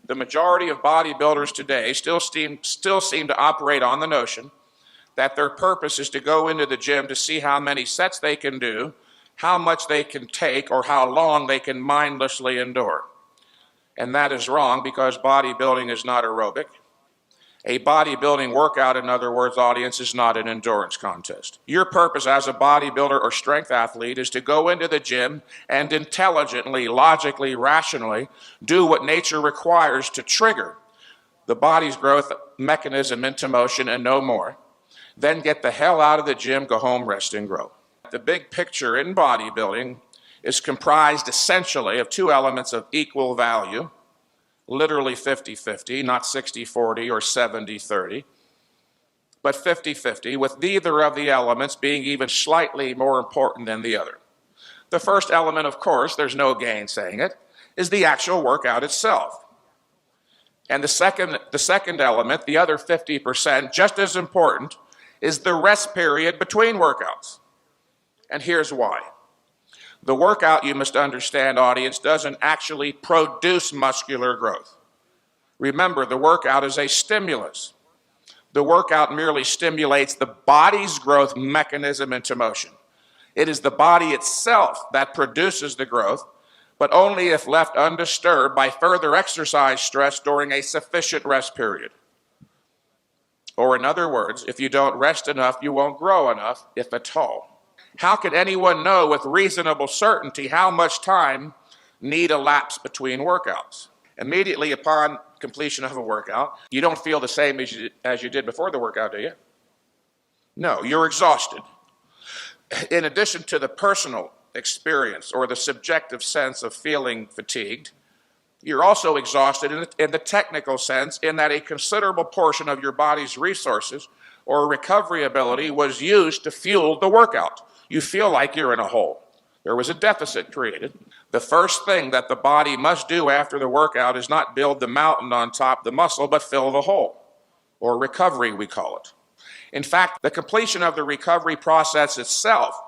The majority of bodybuilders today still seem to operate on the notion that their purpose is to go into the gym to see how many sets they can do, how much they can take, or how long they can mindlessly endure. And that is wrong, because bodybuilding is not aerobic. A bodybuilding workout, in other words, audience, is not an endurance contest. Your purpose as a bodybuilder or strength athlete is to go into the gym and intelligently, logically, rationally do what nature requires to trigger the body's growth mechanism into motion and no more. Then get the hell out of the gym, go home, rest, and grow. The big picture in bodybuilding is comprised essentially of two elements of equal value, literally 50-50, not 60-40 or 70-30, but 50-50, with neither of the elements being even slightly more important than the other. The first element, of course, there's no gainsaying it, is the actual workout itself. And the second element, the other 50%, just as important, is the rest period between workouts. And here's why. The workout, you must understand, audience, doesn't actually produce muscular growth. Remember, the workout is a stimulus. The workout merely stimulates the body's growth mechanism into motion. It is the body itself that produces the growth, but only if left undisturbed by further exercise stress during a sufficient rest period. Or in other words, if you don't rest enough, you won't grow enough, if at all. How can anyone know with reasonable certainty how much time need elapse between workouts? Immediately upon completion of a workout, you don't feel the same as you did before the workout, do you? No, you're exhausted. In addition to the personal experience or the subjective sense of feeling fatigued, you're also exhausted in the technical sense, in that a considerable portion of your body's resources or recovery ability was used to fuel the workout. You feel like you're in a hole. There was a deficit created. The first thing that the body must do after the workout is not build the mountain on top of the muscle, but fill the hole, or recovery, we call it. In fact, the completion of the recovery process itself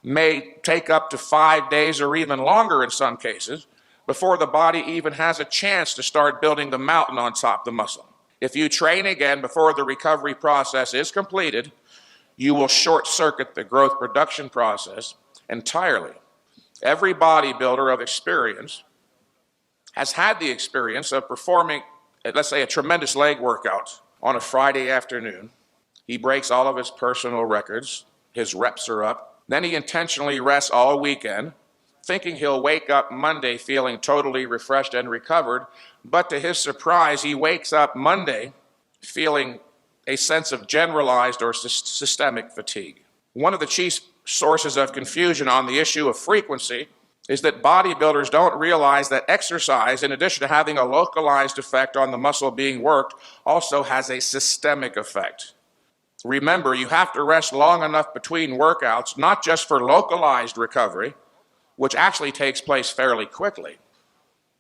may take up to 5 days or even longer in some cases before the body even has a chance to start building the mountain on top of the muscle. If you train again before the recovery process is completed, you will short-circuit the growth production process entirely. Every bodybuilder of experience has had the experience of performing, let's say, a tremendous leg workout on a Friday afternoon. He breaks all of his personal records, his reps are up, then he intentionally rests all weekend, thinking he'll wake up Monday feeling totally refreshed and recovered, but to his surprise, he wakes up Monday feeling a sense of generalized or systemic fatigue. One of the chief sources of confusion on the issue of frequency is that bodybuilders don't realize that exercise, in addition to having a localized effect on the muscle being worked, also has a systemic effect. Remember, you have to rest long enough between workouts, not just for localized recovery, which actually takes place fairly quickly.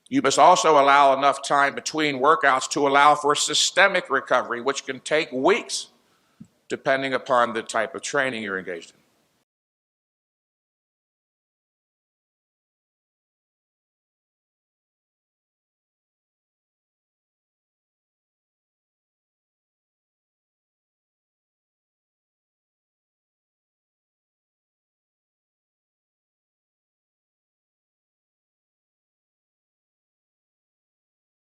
You must also allow enough time between workouts to allow for systemic recovery, which can take weeks, depending upon the type of training you're engaged in.